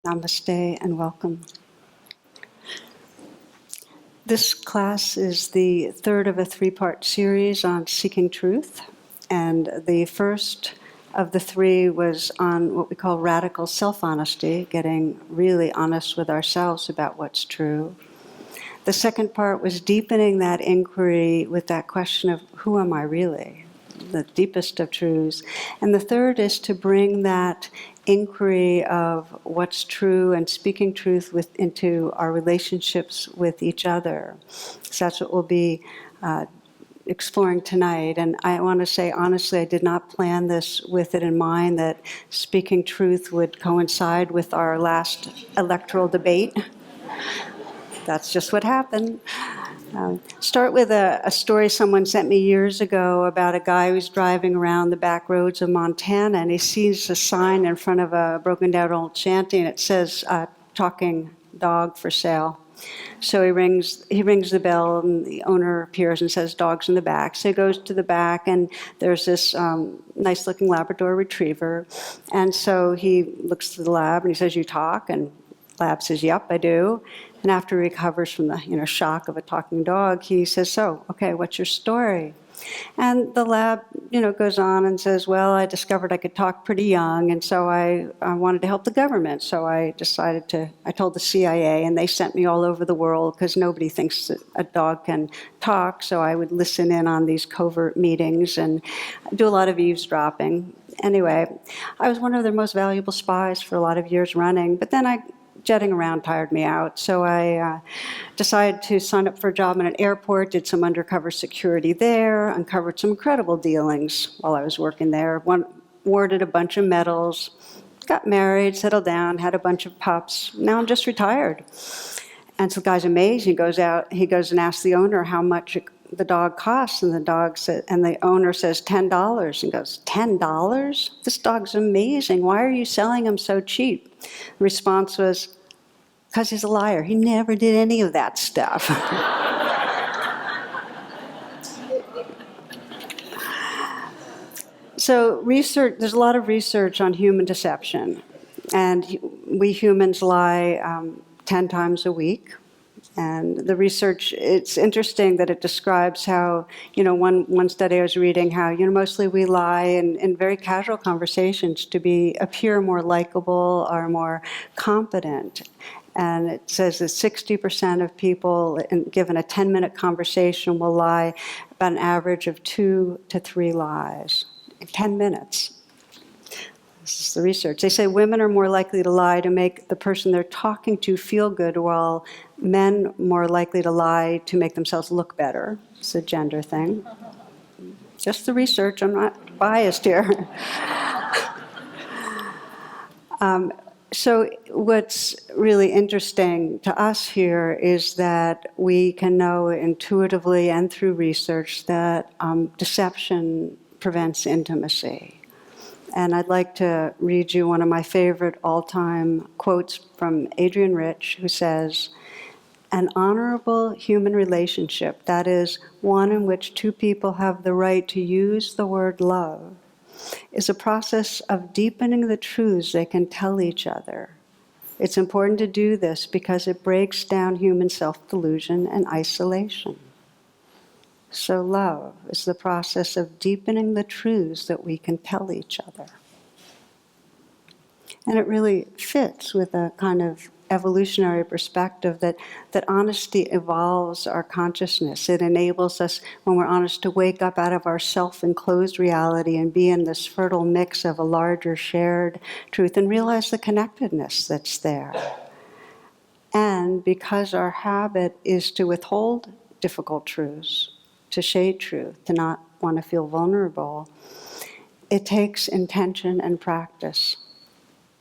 Namaste and welcome. This class is the third of a three-part series on seeking truth. And the first of the three was on what we call radical self-honesty, getting really honest with ourselves about what's true. The second part was deepening that inquiry with that question of who am I really? The deepest of truths. And the third is to bring that inquiry of what's true and speaking truth into our relationships with each other. So that's what we'll be exploring tonight. And I want to say, honestly, I did not plan this with it in mind that speaking truth would coincide with our last electoral debate. That's just what happened. Start with a story someone sent me years ago about a guy who's driving around the back roads of Montana, and he sees a sign in front of a broken-down old shanty, and it says, talking dog for sale. So he rings the bell, and the owner appears and says, dog's in the back. So he goes to the back, and there's this nice-looking Labrador retriever. And so he looks to the lab, and he says, you talk? And Lab says, yep, I do. And after he recovers from the shock of a talking dog, he says, so, okay, what's your story? And the lab, goes on and says, well, I discovered I could talk pretty young, and so I wanted to help the government. So I told the CIA, and they sent me all over the world because nobody thinks that a dog can talk. So I would listen in on these covert meetings and do a lot of eavesdropping. Anyway, I was one of their most valuable spies for a lot of years running, but then jetting around tired me out, so I decided to sign up for a job in an airport, did some undercover security there, uncovered some incredible dealings while I was working there, awarded a bunch of medals, got married, settled down, had a bunch of pups. Now I'm just retired. And so the guy's amazed. He goes and asks the owner how much the dog costs, and the owner says $10. And goes, $10? This dog's amazing. Why are you selling him so cheap? The response was, because he's a liar. He never did any of that stuff. So there's a lot of research on human deception. And we humans lie 10 times a week. And the research, it's interesting that it describes how, one study I was reading, how, mostly we lie in very casual conversations to appear more likable or more competent. And it says that 60% of people, given a 10-minute conversation, will lie about an average of 2 to 3 lies in 10 minutes. This is the research. They say women are more likely to lie to make the person they're talking to feel good, while men more likely to lie to make themselves look better. It's a gender thing. Just the research. I'm not biased here. So what's really interesting to us here is that we can know intuitively and through research that deception prevents intimacy. And I'd like to read you one of my favorite all-time quotes from Adrienne Rich, who says, an honorable human relationship, that is, one in which two people have the right to use the word love, is a process of deepening the truths they can tell each other. It's important to do this because it breaks down human self-delusion and isolation. So love is the process of deepening the truths that we can tell each other. And it really fits with a kind of evolutionary perspective that honesty evolves our consciousness. It enables us, when we're honest, to wake up out of our self-enclosed reality and be in this fertile mix of a larger shared truth and realize the connectedness that's there. And because our habit is to withhold difficult truths, to shade truth, to not want to feel vulnerable, it takes intention and practice.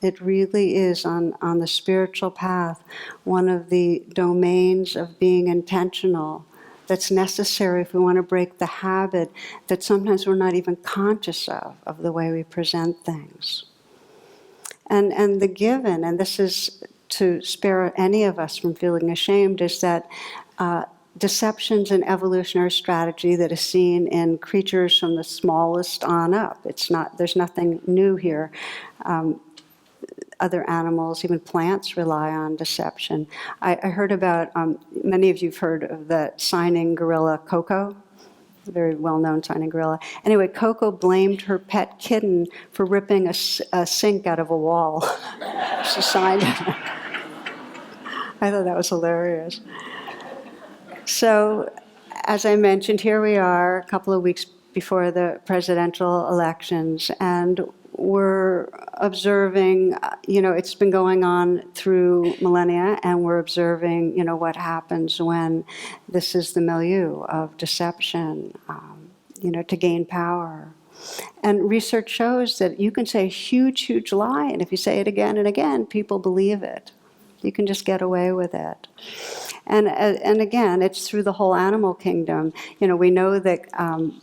It really is, on the spiritual path, one of the domains of being intentional that's necessary if we want to break the habit that sometimes we're not even conscious of the way we present things. And the given, and this is to spare any of us from feeling ashamed, is that deception's an evolutionary strategy that is seen in creatures from the smallest on up. There's nothing new here. other animals, even plants, rely on deception. I heard about, many of you have heard of the signing gorilla Coco, a very well-known signing gorilla. Anyway, Coco blamed her pet kitten for ripping a sink out of a wall. She signed it. I thought that was hilarious. So, as I mentioned, here we are a couple of weeks before the presidential elections, and we're observing, it's been going on through millennia, and we're observing, what happens when this is the milieu of deception, to gain power. And research shows that you can say a huge, huge lie, and if you say it again and again, people believe it. You can just get away with it. And again, it's through the whole animal kingdom. We know that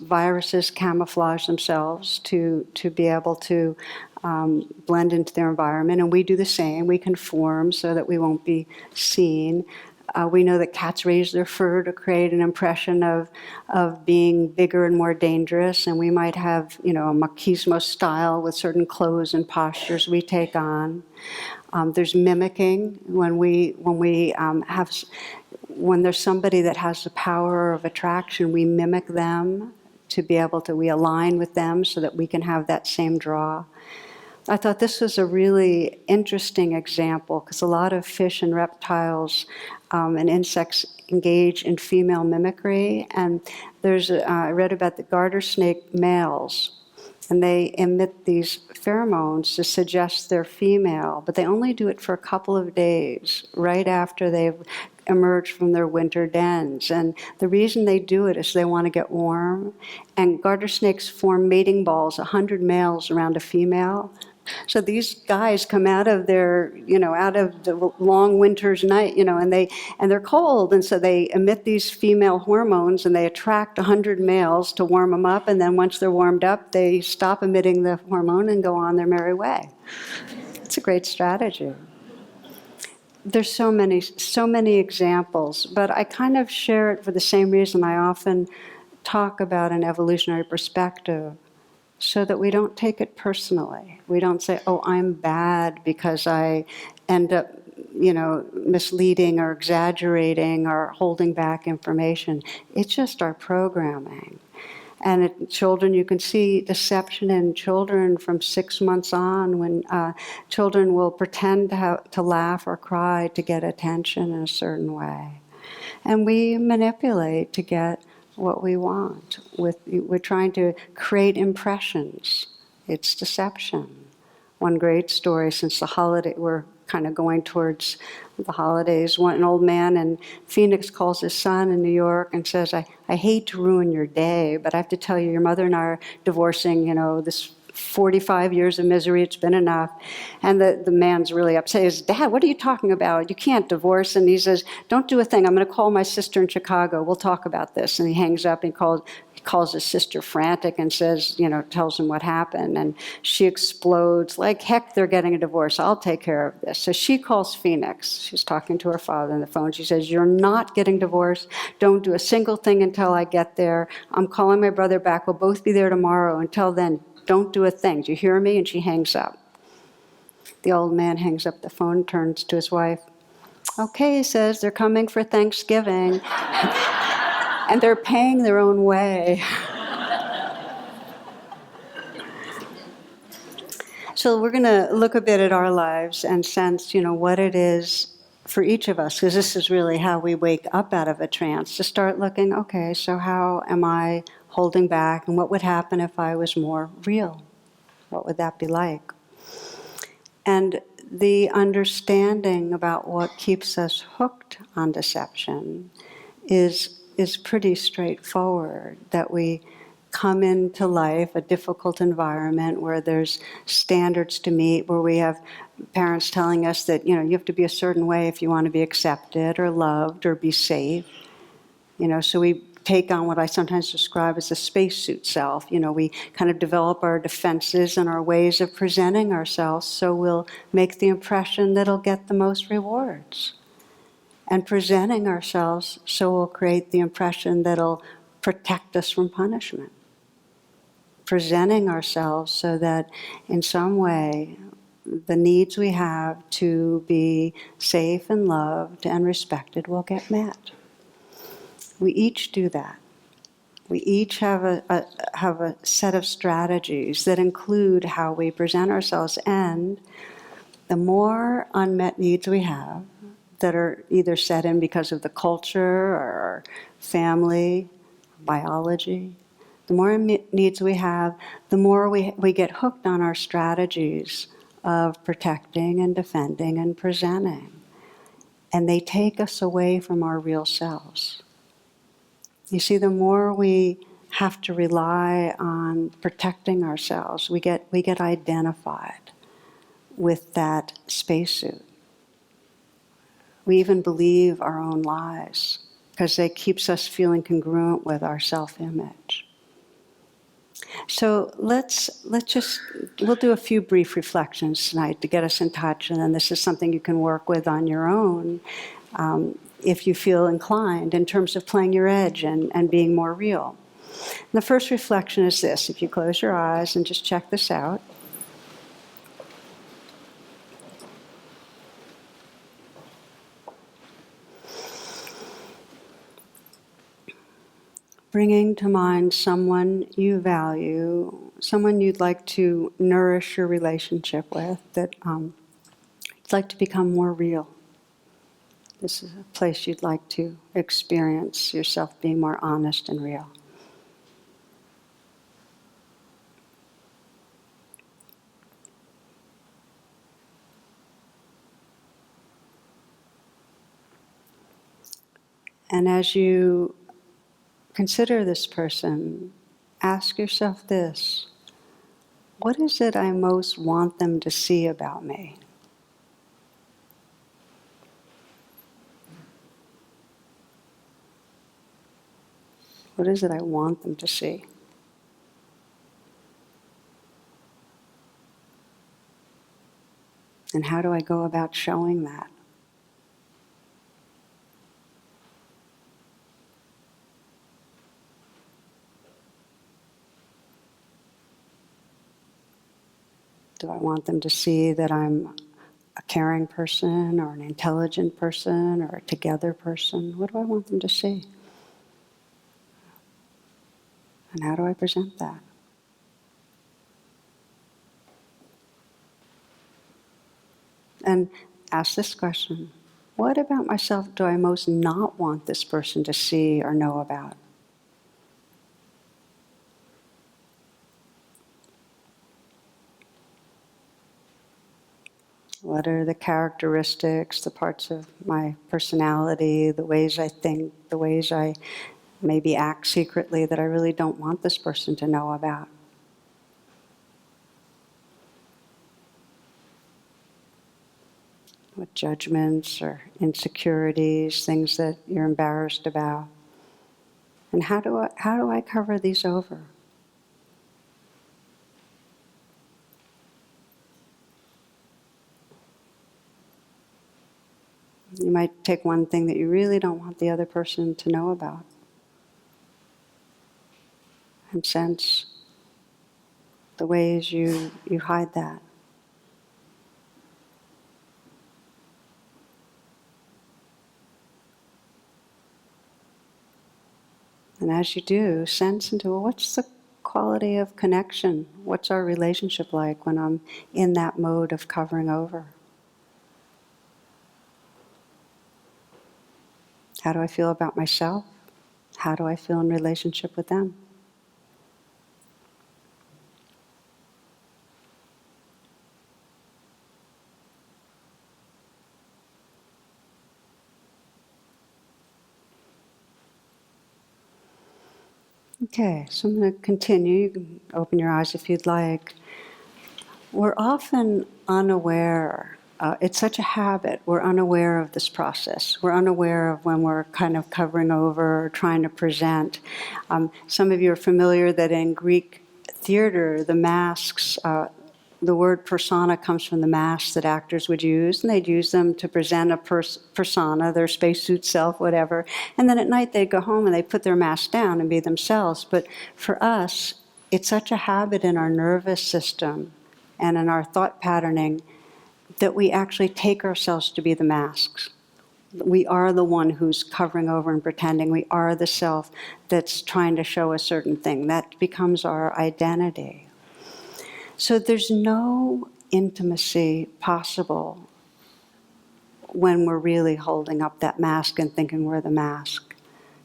viruses camouflage themselves to be able to blend into their environment, and we do the same. We conform so that we won't be seen. We know that cats raise their fur to create an impression of being bigger and more dangerous, and we might have, a machismo style with certain clothes and postures we take on. There's mimicking when there's somebody that has the power of attraction, we mimic them to be able to, we align with them so that we can have that same draw. I thought this was a really interesting example because a lot of fish and reptiles and insects engage in female mimicry. And I read about the garter snake males, and they emit these pheromones to suggest they're female, but they only do it for a couple of days right after they've emerged from their winter dens. And the reason they do it is they want to get warm. And garter snakes form mating balls, 100 males around a female. So these guys come out of their, out of the long winter's night, and they're cold, and so they emit these female hormones, and they attract 100 males to warm them up, and then once they're warmed up, they stop emitting the hormone and go on their merry way. It's a great strategy. There's so many examples, but I kind of share it for the same reason I often talk about an evolutionary perspective, so that we don't take it personally. We don't say, oh, I'm bad because I end up, misleading or exaggerating or holding back information. It's just our programming. And children, you can see deception in children from 6 months on, when children will pretend to laugh or cry to get attention in a certain way. And we manipulate to get what we want. We're trying to create impressions. It's deception. One great story, since the holiday, we're kind of going towards the holidays. An old man in Phoenix calls his son in New York and says, I hate to ruin your day, but I have to tell you, your mother and I are divorcing, this 45 years of misery, it's been enough. And the man's really upset. He says, Dad, what are you talking about? You can't divorce. And he says, don't do a thing. I'm going to call my sister in Chicago. We'll talk about this. And he hangs up and calls his sister frantic and says, tells him what happened. And she explodes, like, heck, they're getting a divorce. I'll take care of this. So she calls Phoenix. She's talking to her father on the phone. She says, you're not getting divorced. Don't do a single thing until I get there. I'm calling my brother back. We'll both be there tomorrow. Until then, don't do a thing. Do you hear me? And she hangs up. The old man hangs up the phone, turns to his wife. Okay, he says, they're coming for Thanksgiving. And they're paying their own way. So we're going to look a bit at our lives and sense, what it is for each of us, because this is really how we wake up out of a trance, to start looking, okay, so how am I holding back, and what would happen if I was more real? What would that be like? And the understanding about what keeps us hooked on deception is pretty straightforward, that we come into life, a difficult environment where there's standards to meet, where we have parents telling us that, you have to be a certain way if you want to be accepted or loved or be safe. So we take on what I sometimes describe as a spacesuit self. We kind of develop our defenses and our ways of presenting ourselves, so we'll make the impression that'll get the most rewards. And presenting ourselves so we'll create the impression that'll protect us from punishment. Presenting ourselves so that in some way the needs we have to be safe and loved and respected will get met. We each do that. We each have a set of strategies that include how we present ourselves, and the more unmet needs we have that are either set in because of the culture or our family, biology, the more needs we have, the more we get hooked on our strategies of protecting and defending and presenting. And they take us away from our real selves. You see, the more we have to rely on protecting ourselves, we get identified with that spacesuit. We even believe our own lies because it keeps us feeling congruent with our self-image. So we'll do a few brief reflections tonight to get us in touch, and then this is something you can work with on your own if you feel inclined in terms of playing your edge and being more real. And the first reflection is this: if you close your eyes and just check this out. Bringing to mind someone you value, someone you'd like to nourish your relationship with, that you'd like to become more real. This is a place you'd like to experience yourself being more honest and real. And as you consider this person, ask yourself this: what is it I most want them to see about me? What is it I want them to see? And how do I go about showing that? Do I want them to see that I'm a caring person or an intelligent person or a together person? What do I want them to see? And how do I present that? And ask this question: what about myself do I most not want this person to see or know about? What are the characteristics, the parts of my personality, the ways I think, the ways I maybe act secretly that I really don't want this person to know about? What judgments or insecurities, things that you're embarrassed about? And how do I cover these over? You might take one thing that you really don't want the other person to know about and sense the ways you hide that. And as you do, sense into, well, what's the quality of connection? What's our relationship like when I'm in that mode of covering over? How do I feel about myself? How do I feel in relationship with them? Okay, so I'm going to continue. You can open your eyes if you'd like. We're often unaware, it's such a habit, we're unaware of this process. We're unaware of when we're kind of covering over or trying to present. Some of you are familiar that in Greek theater, the masks, the word persona comes from the masks that actors would use, and they'd use them to present a persona, their spacesuit self, whatever. And then at night they'd go home and they'd put their mask down and be themselves. But for us, it's such a habit in our nervous system and in our thought patterning that we actually take ourselves to be the masks. We are the one who's covering over and pretending. We are the self that's trying to show a certain thing. That becomes our identity. So there's no intimacy possible when we're really holding up that mask and thinking we're the mask.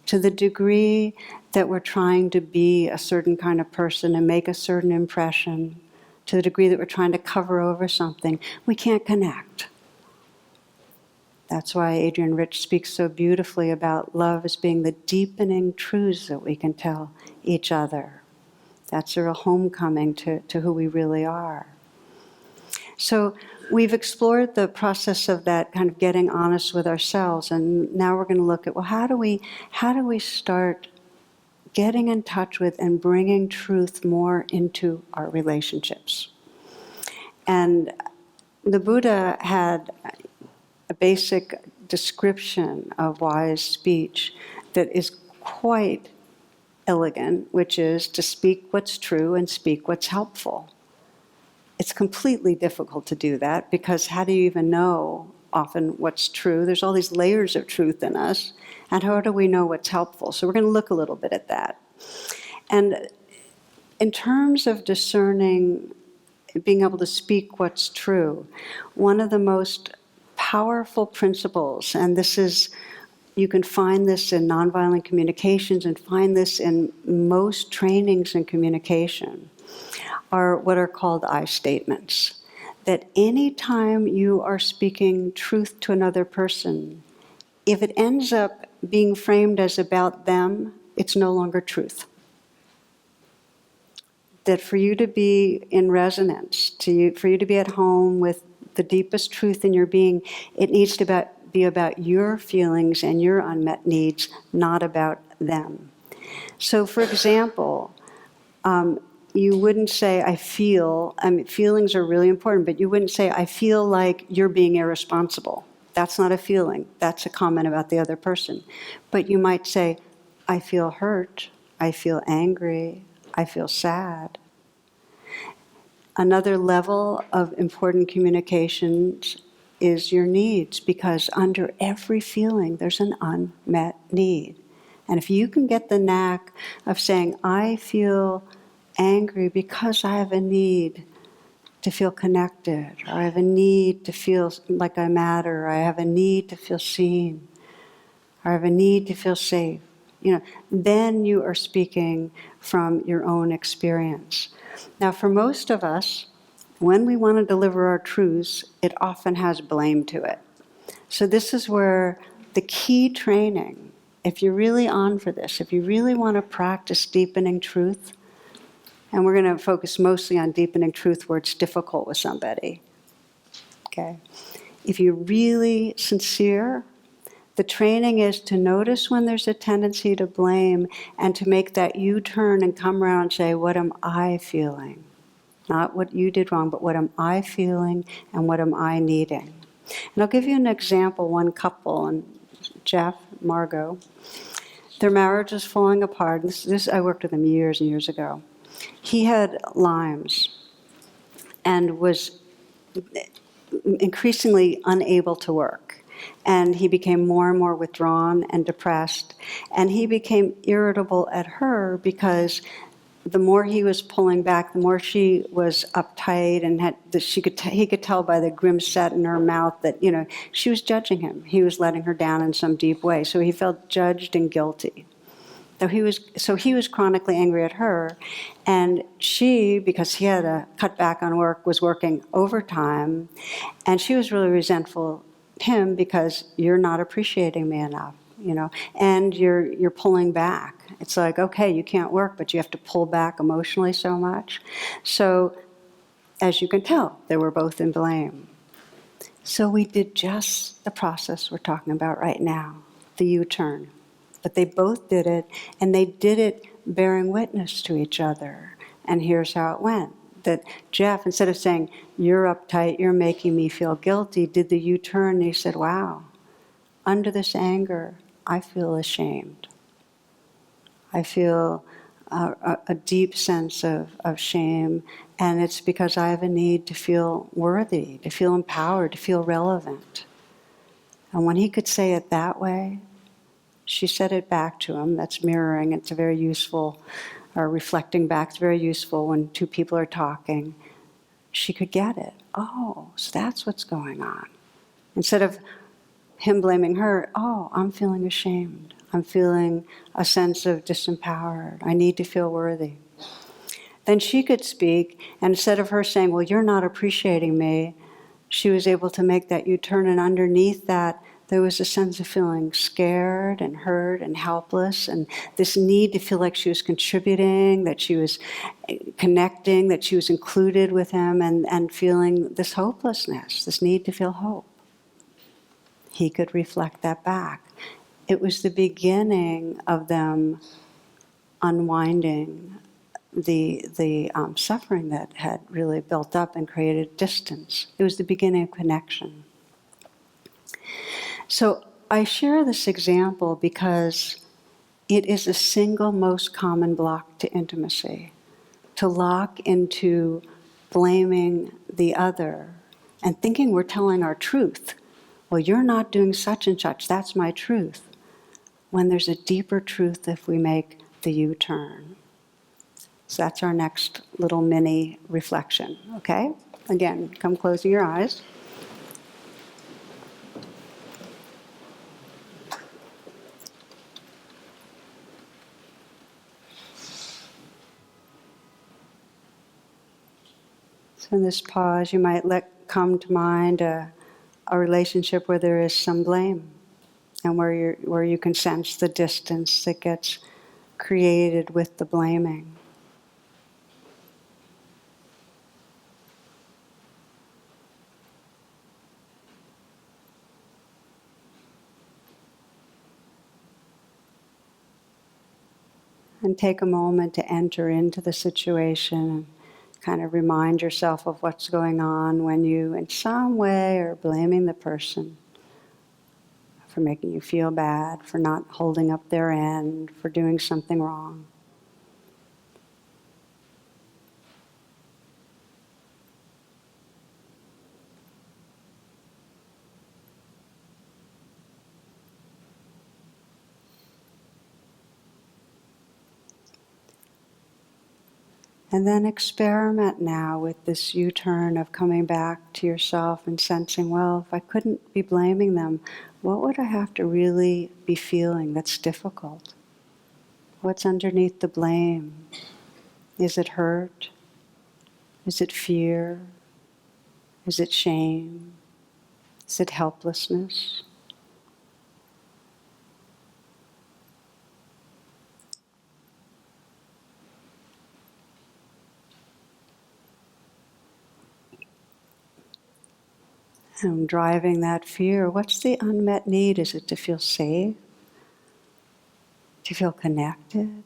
To the degree that we're trying to be a certain kind of person and make a certain impression, to the degree that we're trying to cover over something, we can't connect. That's why Adrienne Rich speaks so beautifully about love as being the deepening truths that we can tell each other. That's a real homecoming to who we really are. So we've explored the process of that kind of getting honest with ourselves, and now we're going to look at, well, how do we start getting in touch with and bringing truth more into our relationships? And the Buddha had a basic description of wise speech that is quite elegant, which is to speak what's true and speak what's helpful. It's completely difficult to do that, because how do you even know often what's true? There's all these layers of truth in us, and how do we know what's helpful? So we're going to look a little bit at that. And in terms of discerning, being able to speak what's true, one of the most powerful principles, and this is, you can find this in nonviolent communications and find this in most trainings in communication, are what are called I statements. That any time you are speaking truth to another person, if it ends up being framed as about them, it's no longer truth. That for you to be in resonance, for you to be at home with the deepest truth in your being, it needs to be about your feelings and your unmet needs, not about them. So, for example, you wouldn't say, I feel, feelings are really important, but you wouldn't say, I feel like you're being irresponsible. That's not a feeling. That's a comment about the other person. But you might say, I feel hurt, I feel angry, I feel sad. Another level of important communications is your needs, because under every feeling there's an unmet need. And if you can get the knack of saying, I feel angry because I have a need to feel connected, or I have a need to feel like I matter, or I have a need to feel seen, or I have a need to feel safe, then you are speaking from your own experience. Now, for most of us, when we want to deliver our truths, it often has blame to it. So this is where the key training, if you're really on for this, if you really want to practice deepening truth, and we're going to focus mostly on deepening truth where it's difficult with somebody, okay? If you're really sincere, the training is to notice when there's a tendency to blame and to make that U-turn and come around and say, what am I feeling? Not what you did wrong, but what am I feeling and what am I needing? And I'll give you an example. One couple, and Jeff, Margot, their marriage was falling apart. This I worked with him years and years ago. He had Lyme's and was increasingly unable to work. And he became more and more withdrawn and depressed. And he became irritable at her because the more he was pulling back, the more she was uptight, and he could tell by the grim set in her mouth that, she was judging him. He was letting her down in some deep way. So he felt judged and guilty. So he was chronically angry at her, and she, because he had to cut back on work, was working overtime, and she was really resentful of him because you're not appreciating me enough, and you're pulling back. It's like, okay, you can't work, but you have to pull back emotionally so much. So, as you can tell, they were both in blame. So we did just the process we're talking about right now, the U-turn. But they both did it, and they did it bearing witness to each other. And here's how it went. That Jeff, instead of saying, you're uptight, you're making me feel guilty, did the U-turn, and he said, wow, under this anger, I feel ashamed. I feel a deep sense of shame, and it's because I have a need to feel worthy, to feel empowered, to feel relevant. And when he could say it that way, she said it back to him. That's mirroring. It's a very useful, or reflecting back. It's very useful when two people are talking. She could get it. Oh, so that's what's going on. Instead of him blaming her, oh, I'm feeling ashamed. I'm feeling a sense of disempowered. I need to feel worthy. Then she could speak, and instead of her saying, well, you're not appreciating me, she was able to make that U-turn, and underneath that, there was a sense of feeling scared and hurt and helpless, and this need to feel like she was contributing, that she was connecting, that she was included with him, and feeling this hopelessness, this need to feel hope. He could reflect that back. It was the beginning of them unwinding the suffering that had really built up and created distance. It was the beginning of connection. So I share this example because it is the single most common block to intimacy, to lock into blaming the other and thinking we're telling our truth. Well, you're not doing such and such, that's my truth. When there's a deeper truth if we make the U-turn. So that's our next little mini reflection, okay? Again, come closing your eyes. So in this pause, you might let come to mind a relationship where there is some blame, and where you can sense the distance that gets created with the blaming. And take a moment to enter into the situation and kind of remind yourself of what's going on when you, in some way, are blaming the person for making you feel bad, for not holding up their end, for doing something wrong. And then experiment now with this U-turn of coming back to yourself and sensing, well, if I couldn't be blaming them, what would I have to really be feeling that's difficult? What's underneath the blame? Is it hurt? Is it fear? Is it shame? Is it helplessness? And driving that fear, what's the unmet need? Is it to feel safe? To feel connected?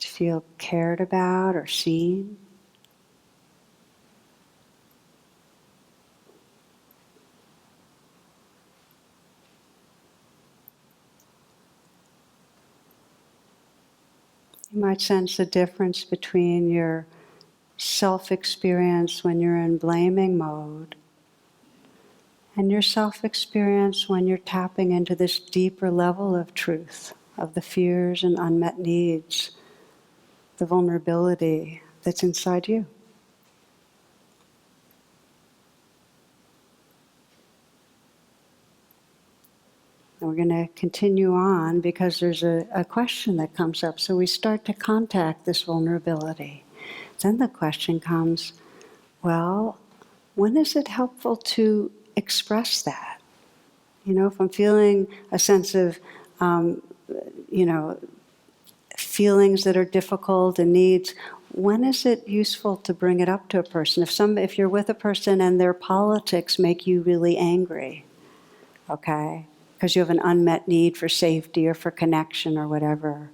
To feel cared about or seen? You might sense the difference between your self-experience when you're in blaming mode and your self-experience when you're tapping into this deeper level of truth, of the fears and unmet needs, the vulnerability that's inside you. And we're going to continue on because there's a question that comes up. So we start to contact this vulnerability. Then the question comes, well, when is it helpful to express that? You know, if I'm feeling a sense of, feelings that are difficult and needs, when is it useful to bring it up to a person? If you're with a person and their politics make you really angry, okay, because you have an unmet need for safety or for connection or whatever,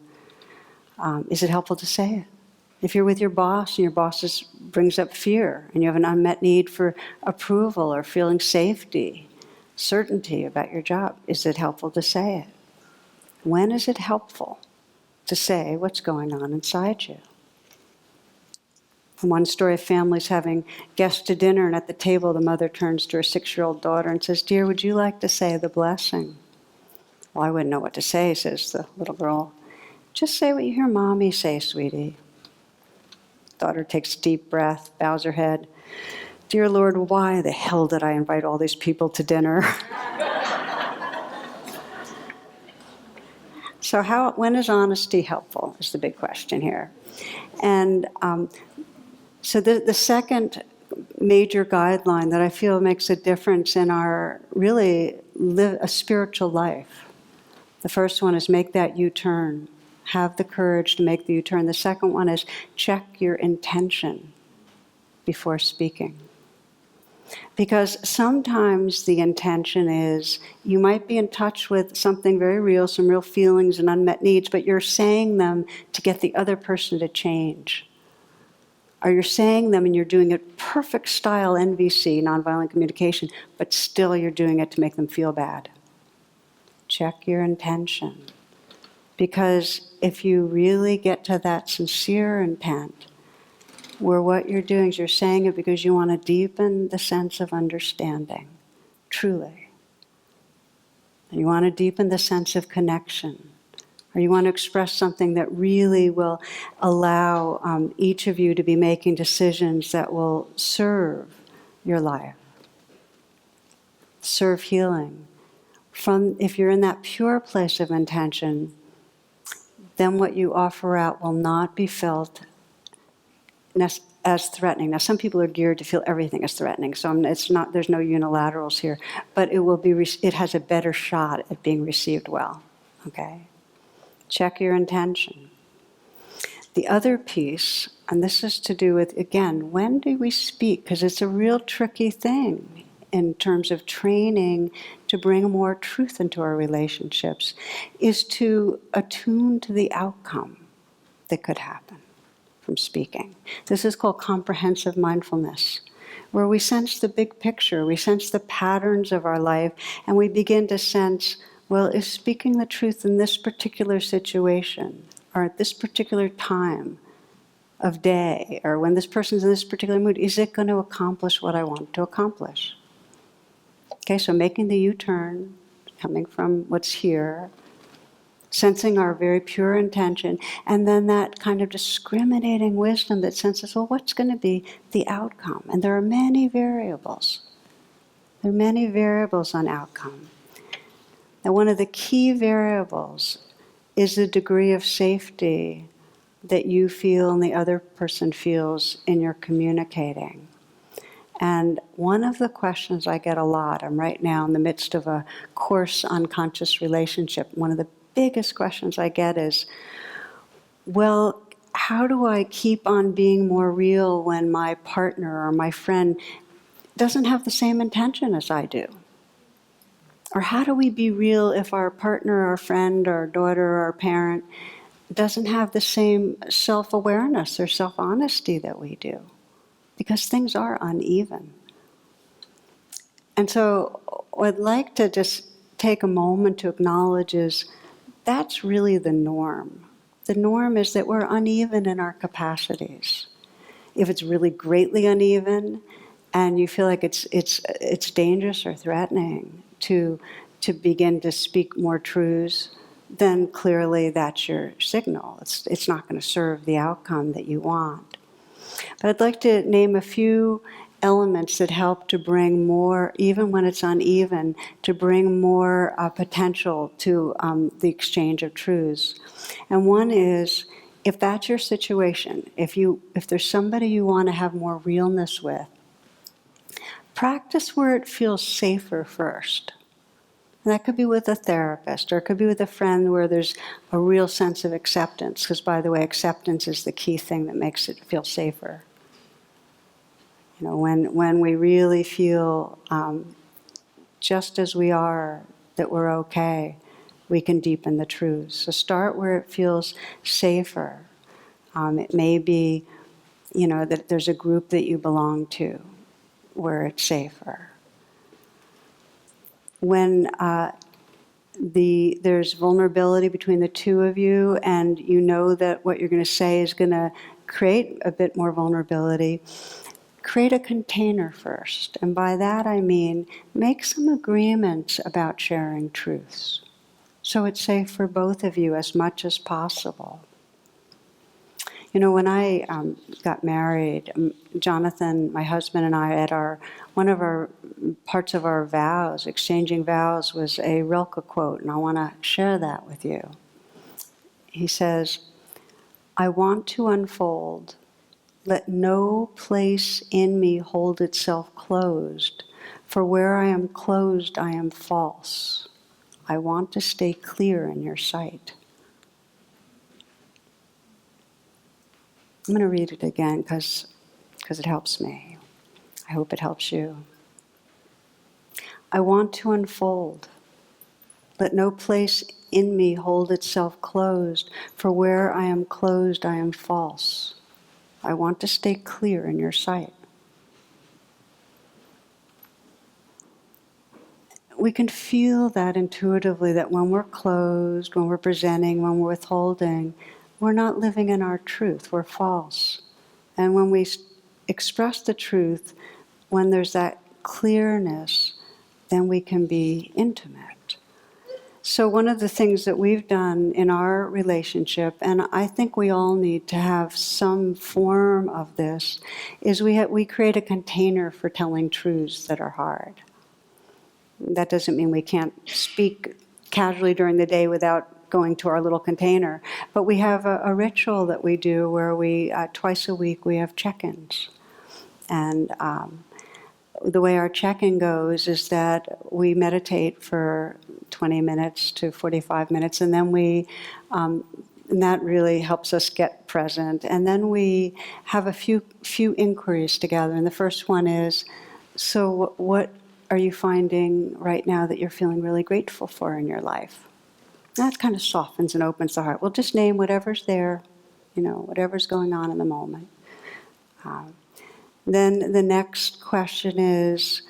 is it helpful to say it? If you're with your boss and your boss brings up fear and you have an unmet need for approval or feeling safety, certainty about your job, is it helpful to say it? When is it helpful? to say what's going on inside you. One story of families having guests to dinner, and at the table the mother turns to her 6-year-old daughter and says, "Dear, would you like to say the blessing?" "Well, I wouldn't know what to say," says the little girl. "Just say what you hear Mommy say, sweetie." Daughter takes a deep breath, bows her head. "Dear Lord, why the hell did I invite all these people to dinner?" So when is honesty helpful is the big question here. And so the second major guideline that I feel makes a difference in our really live a spiritual life. The first one is make that U-turn. Have the courage to make the U-turn. The second one is check your intention before speaking. Because sometimes the intention is you might be in touch with something very real, some real feelings and unmet needs, but you're saying them to get the other person to change. Or you're saying them and you're doing it perfect style NVC, nonviolent communication, but still you're doing it to make them feel bad. Check your intention. Because if you really get to that sincere intent, where what you're doing is you're saying it because you want to deepen the sense of understanding, truly. And you want to deepen the sense of connection. Or you want to express something that really will allow each of you to be making decisions that will serve your life, serve healing. If you're in that pure place of intention, then what you offer out will not be felt as threatening. Now, some people are geared to feel everything as threatening, so there's no unilaterals here, but it has a better shot at being received well, okay? Check your intention. The other piece, and this is to do with, again, when do we speak? Because it's a real tricky thing in terms of training to bring more truth into our relationships, is to attune to the outcome that could happen from speaking. This is called comprehensive mindfulness, where we sense the big picture, we sense the patterns of our life, and we begin to sense, well, is speaking the truth in this particular situation, or at this particular time of day, or when this person's in this particular mood, is it going to accomplish what I want to accomplish? Okay, so making the U-turn, coming from what's here, sensing our very pure intention, and then that kind of discriminating wisdom that senses, well, what's going to be the outcome? And there are many variables. There are many variables on outcome. Now, one of the key variables is the degree of safety that you feel and the other person feels in your communicating. And one of the questions I get a lot, I'm right now in the midst of a course on conscious relationship, one of the biggest questions I get is, well, how do I keep on being more real when my partner or my friend doesn't have the same intention as I do? Or how do we be real if our partner, our friend, our daughter, our parent doesn't have the same self-awareness or self-honesty that we do? Because things are uneven. And so what I'd like to just take a moment to acknowledge is that's really the norm. The norm is that we're uneven in our capacities. If it's really greatly uneven and you feel like it's dangerous or threatening to begin to speak more truths, then clearly that's your signal. It's not going to serve the outcome that you want. But I'd like to name a few elements that help to bring more, even when it's uneven, to bring more potential to the exchange of truths. And one is, if that's your situation, if there's somebody you want to have more realness with, practice where it feels safer first. And that could be with a therapist, or it could be with a friend where there's a real sense of acceptance, because, by the way, acceptance is the key thing that makes it feel safer. You know, when we really feel just as we are, that we're okay, we can deepen the truths. So start where it feels safer. It may be, that there's a group that you belong to where it's safer. When there's vulnerability between the two of you, and you know that what you're going to say is going to create a bit more vulnerability. Create a container first. And by that I mean make some agreements about sharing truths, so it's safe for both of you as much as possible. You know, when I got married, Jonathan, my husband, and I, at one of our parts of our vows, exchanging vows, was a Rilke quote, and I want to share that with you. He says, "I want to unfold. Let no place in me hold itself closed, for where I am closed, I am false. I want to stay clear in your sight." I'm going to read it again because it helps me. I hope it helps you. I want to unfold. Let no place in me hold itself closed, for where I am closed, I am false. I want to stay clear in your sight. We can feel that intuitively, that when we're closed, when we're presenting, when we're withholding, we're not living in our truth, we're false. And when we express the truth, when there's that clearness, then we can be intimate. So one of the things that we've done in our relationship, and I think we all need to have some form of this, is we create a container for telling truths that are hard. That doesn't mean we can't speak casually during the day without going to our little container. But we have a ritual that we do where we, twice a week, we have check-ins. And the way our check-in goes is that we meditate for 20 minutes to 45 minutes, and then and that really helps us get present. And then we have a few inquiries together. And the first one is, so what are you finding right now that you're feeling really grateful for in your life? That kind of softens and opens the heart. We'll just name whatever's there, whatever's going on in the moment. Then the next question is,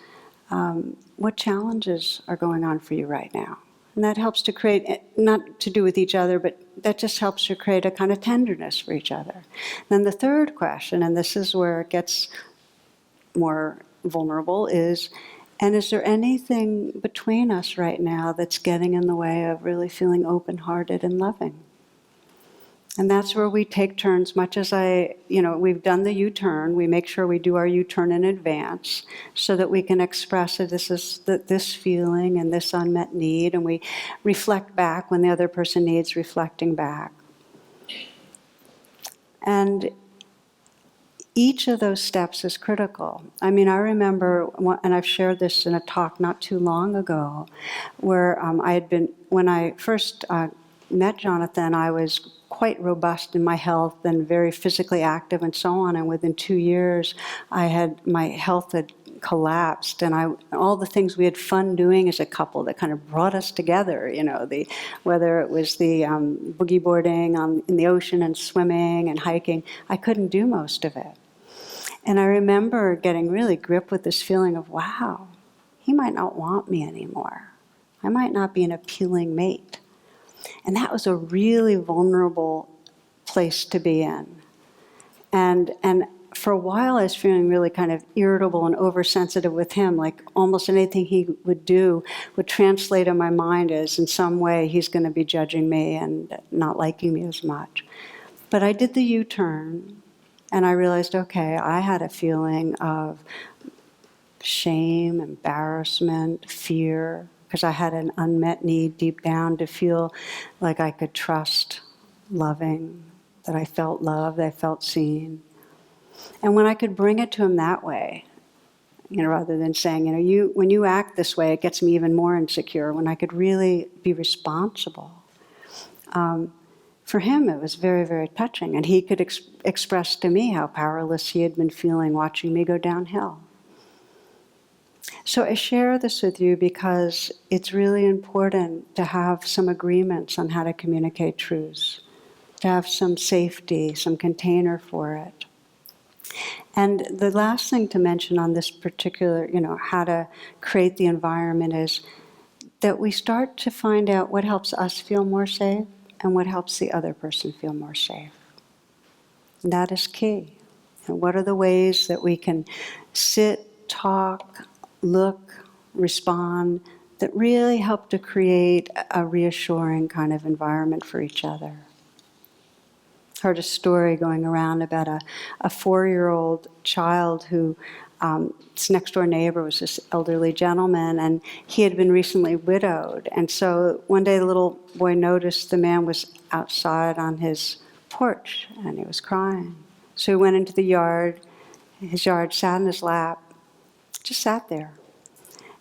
what challenges are going on for you right now? And that helps to create, not to do with each other, but that just helps to create a kind of tenderness for each other. Then the third question, and this is where it gets more vulnerable, is there anything between us right now that's getting in the way of really feeling open-hearted and loving? And that's where we take turns, much as we've done the U-turn, we make sure we do our U-turn in advance so that we can express that this feeling and this unmet need, and we reflect back when the other person needs reflecting back. And each of those steps is critical. I mean, I remember, and I've shared this in a talk not too long ago, where when I first met Jonathan, I was quite robust in my health and very physically active and so on. And within 2 years, my health had collapsed, and all the things we had fun doing as a couple that kind of brought us together, whether it was the boogie boarding in the ocean and swimming and hiking, I couldn't do most of it. And I remember getting really gripped with this feeling of, wow, he might not want me anymore. I might not be an appealing mate. And that was a really vulnerable place to be in. And for a while I was feeling really kind of irritable and oversensitive with him, like almost anything he would do would translate in my mind as in some way he's going to be judging me and not liking me as much. But I did the U-turn, and I realized, okay, I had a feeling of shame, embarrassment, fear, because I had an unmet need deep down to feel like I could trust loving, that I felt loved, that I felt seen. And when I could bring it to him that way, rather than saying, when you act this way, it gets me even more insecure, when I could really be responsible. For him, it was very, very touching. And he could express to me how powerless he had been feeling watching me go downhill. So I share this with you because it's really important to have some agreements on how to communicate truths, to have some safety, some container for it. And the last thing to mention on this particular, how to create the environment is that we start to find out what helps us feel more safe and what helps the other person feel more safe. And that is key. And what are the ways that we can sit, talk, look, respond, that really help to create a reassuring kind of environment for each other? Heard a story going around about a 4-year-old child who, his next door neighbor was this elderly gentleman, and he had been recently widowed. And so one day the little boy noticed the man was outside on his porch, and he was crying. So he went into the yard, his yard, sat in his lap, just sat there.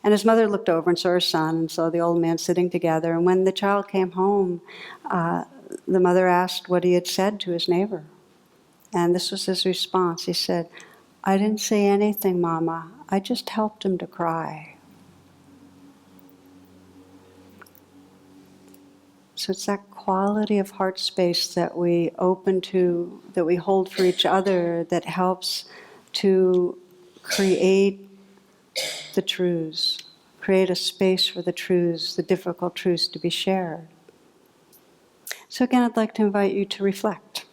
And his mother looked over and saw her son and saw the old man sitting together. And when the child came home, the mother asked what he had said to his neighbor. And this was his response. He said, "I didn't say anything, Mama. I just helped him to cry." So it's that quality of heart space that we open to, that we hold for each other, that helps to create the truths, create a space for the truths, the difficult truths to be shared. So again, I'd like to invite you to reflect.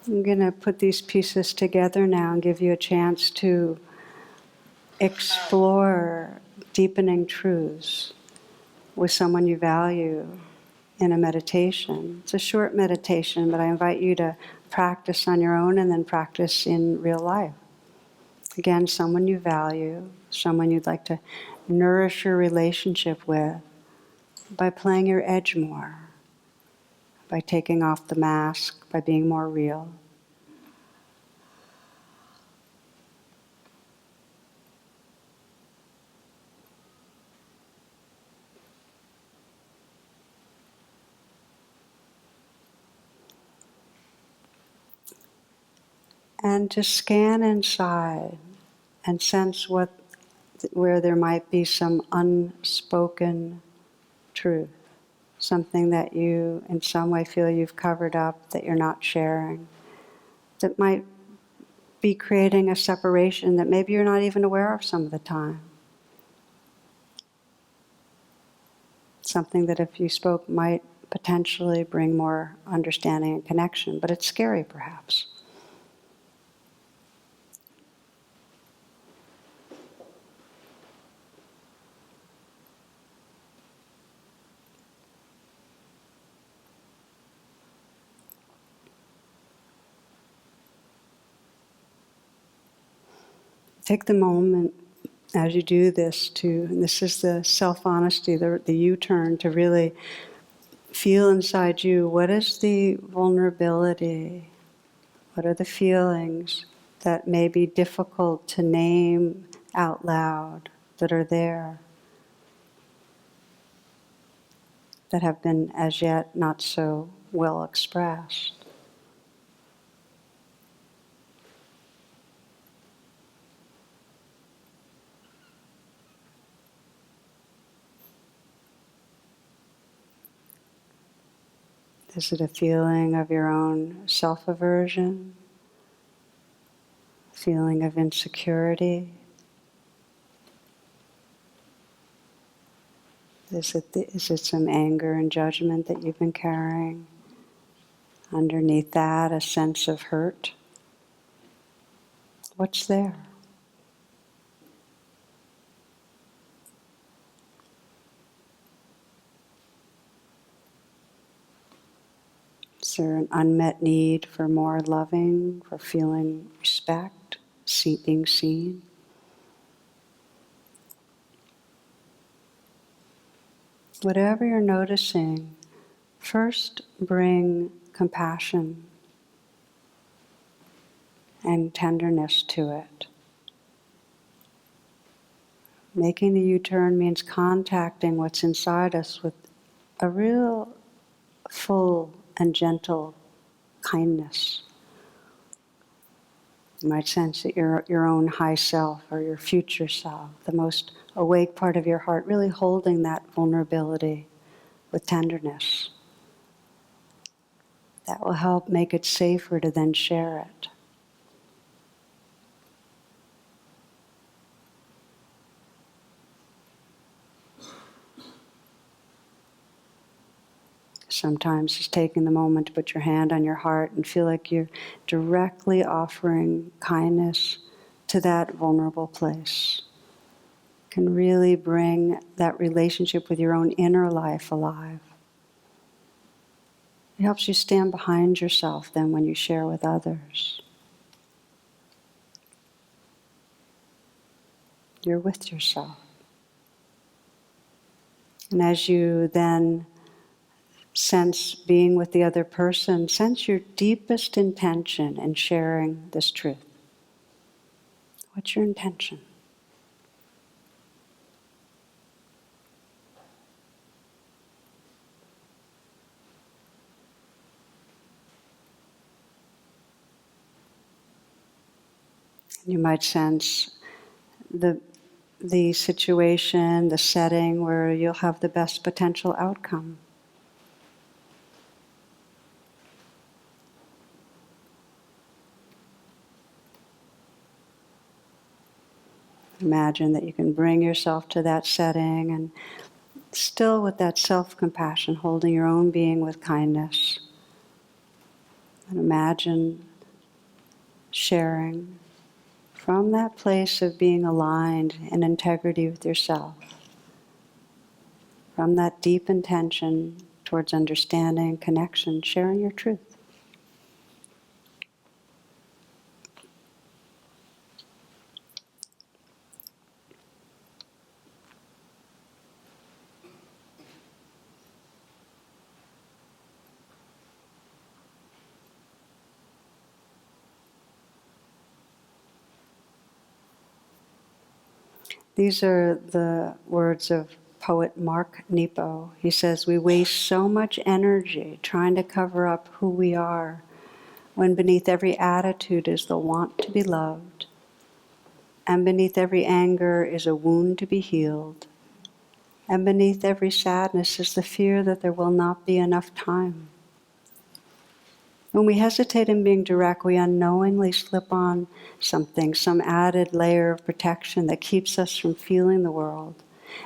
I'm going to put these pieces together now and give you a chance to explore deepening truths with someone you value in a meditation. It's a short meditation, but I invite you to practice on your own and then practice in real life. Again, someone you value, someone you'd like to nourish your relationship with by playing your edge more, by taking off the mask, by being more real. And to scan inside and sense where there might be some unspoken truth, something that you in some way feel you've covered up, that you're not sharing, that might be creating a separation that maybe you're not even aware of some of the time. Something that if you spoke might potentially bring more understanding and connection, but it's scary perhaps. Take the moment as you do this and this is the self-honesty, the U-turn, to really feel inside you, what is the vulnerability? What are the feelings that may be difficult to name out loud, that are there, that have been as yet not so well expressed? Is it a feeling of your own self-aversion? Feeling of insecurity? Is it some anger and judgment that you've been carrying? Underneath that, a sense of hurt? What's there? Is there an unmet need for more loving, for feeling respect, being seen? Whatever you're noticing, first bring compassion and tenderness to it. Making the U-turn means contacting what's inside us with a real full and gentle kindness. You might sense that your own high self or your future self, the most awake part of your heart, really holding that vulnerability with tenderness. That will help make it safer to then share it. Sometimes just taking the moment to put your hand on your heart and feel like you're directly offering kindness to that vulnerable place can really bring that relationship with your own inner life alive. It helps you stand behind yourself then when you share with others. You're with yourself. And as you then sense being with the other person, sense your deepest intention in sharing this truth. What's your intention? You might sense the situation, the setting where you'll have the best potential outcome. Imagine that you can bring yourself to that setting and still with that self-compassion, holding your own being with kindness. And imagine sharing from that place of being aligned in integrity with yourself, from that deep intention towards understanding, connection, sharing your truth. These are the words of poet Mark Nepo. He says, "We waste so much energy trying to cover up who we are, when beneath every attitude is the want to be loved, and beneath every anger is a wound to be healed, and beneath every sadness is the fear that there will not be enough time." When we hesitate in being direct, we unknowingly slip on something, some added layer of protection that keeps us from feeling the world.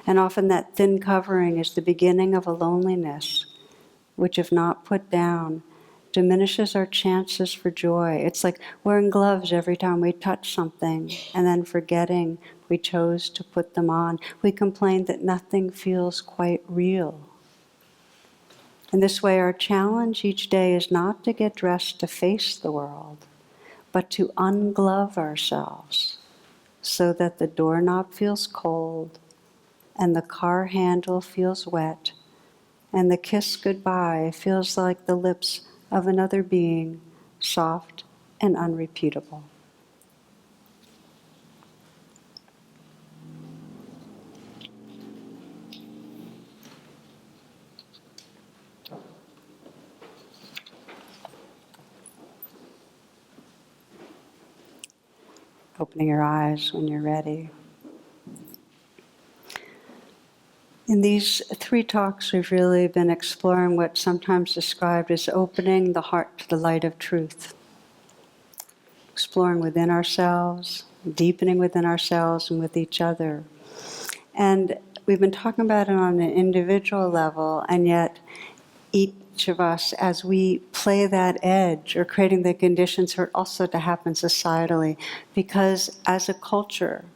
And often that thin covering is the beginning of a loneliness, which, if not put down, diminishes our chances for joy. It's like wearing gloves every time we touch something and then forgetting we chose to put them on. We complain that nothing feels quite real. In this way, our challenge each day is not to get dressed to face the world, but to unglove ourselves so that the doorknob feels cold and the car handle feels wet and the kiss goodbye feels like the lips of another being, soft and unrepeatable. Opening your eyes when you're ready. In these 3 talks, we've really been exploring what's sometimes described as opening the heart to the light of truth. Exploring within ourselves, deepening within ourselves and with each other. And we've been talking about it on an individual level, and yet each of us, as we play that edge, are creating the conditions for it also to happen societally. Because as a culture,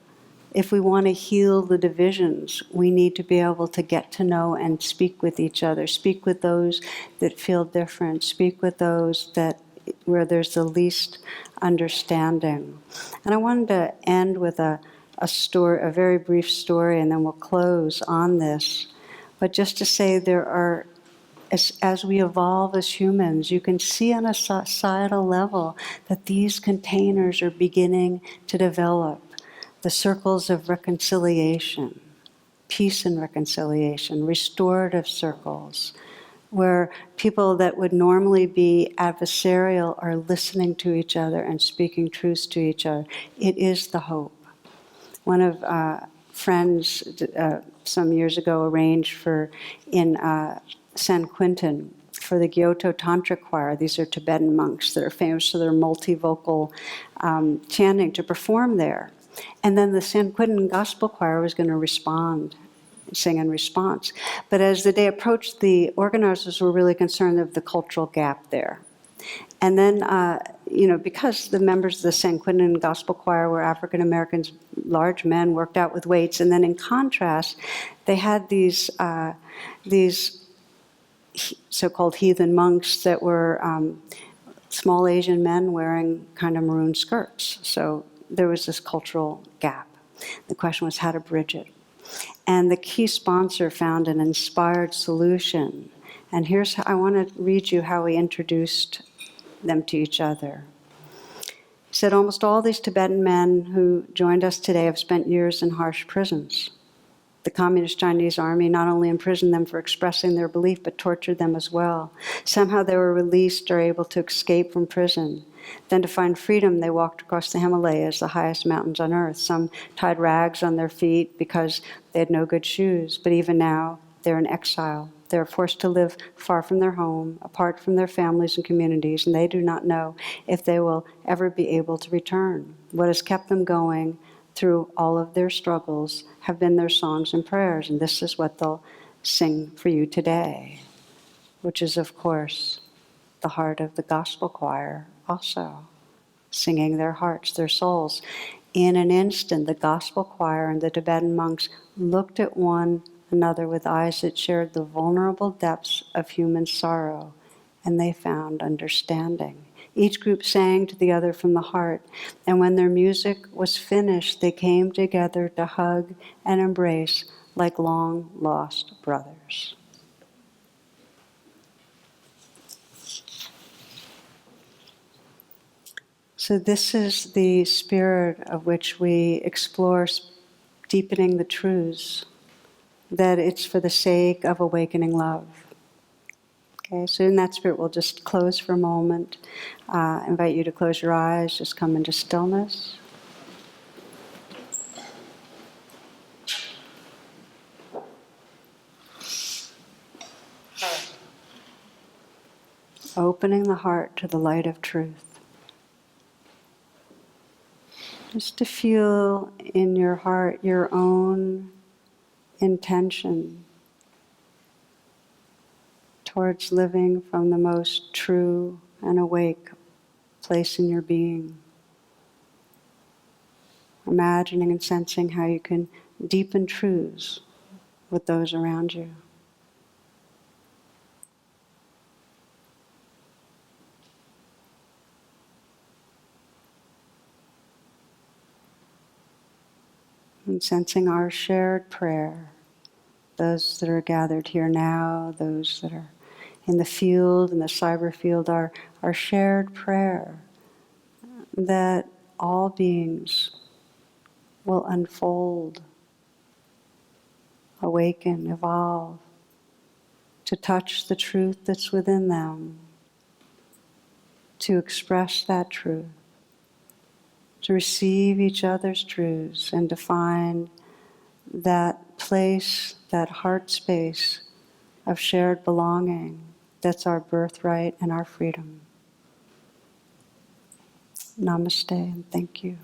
if we want to heal the divisions, we need to be able to get to know and speak with each other, speak with those that feel different, speak with those that where there's the least understanding. And I wanted to end with a story, a very brief story, and then we'll close on this. But just to say there are, as we evolve as humans, you can see on a societal level that these containers are beginning to develop. The circles of reconciliation, peace and reconciliation, restorative circles, where people that would normally be adversarial are listening to each other and speaking truths to each other. It is the hope. One of friends some years ago arranged for in San Quentin for the Kyoto Tantra Choir. These are Tibetan monks that are famous for their multivocal chanting to perform there. And then the San Quentin Gospel Choir was going to sing in response. But as the day approached, the organizers were really concerned of the cultural gap there. And then, because the members of the San Quentin Gospel Choir were African Americans, large men, worked out with weights, and then in contrast, they had these so-called heathen monks that were small Asian men wearing kind of maroon skirts. So there was this cultural gap. The question was how to bridge it. And the key sponsor found an inspired solution. And here's how I want to read you how he introduced them to each other. He said, almost all these Tibetan men who joined us today have spent years in harsh prisons. The Communist Chinese Army not only imprisoned them for expressing their belief, but tortured them as well. Somehow they were released or able to escape from prison. Then to find freedom, they walked across the Himalayas, the highest mountains on earth. Some tied rags on their feet because they had no good shoes. But even now, they're in exile. They're forced to live far from their home, apart from their families and communities, and they do not know if they will ever be able to return. What has kept them going through all of their struggles have been their songs and prayers, and this is what they'll sing for you today, which is, of course, the heart of the gospel choir also, singing their hearts, their souls. In an instant, the gospel choir and the Tibetan monks looked at one another with eyes that shared the vulnerable depths of human sorrow, and they found understanding. Each group sang to the other from the heart, and when their music was finished, they came together to hug and embrace like long-lost brothers. So this is the spirit of which we explore deepening the truths, that it's for the sake of awakening love. Okay, so in that spirit, we'll just close for a moment. Invite you to close your eyes, just come into stillness. Opening the heart to the light of truth. Just to feel in your heart your own intention towards living from the most true and awake place in your being. Imagining and sensing how you can deepen truths with those around you. And sensing our shared prayer, those that are gathered here now, those that are in the field, in the cyber field, our shared prayer that all beings will unfold, awaken, evolve, to touch the truth that's within them, to express that truth, to receive each other's truths, and to find that place, that heart space of shared belonging that's our birthright and our freedom. Namaste and thank you.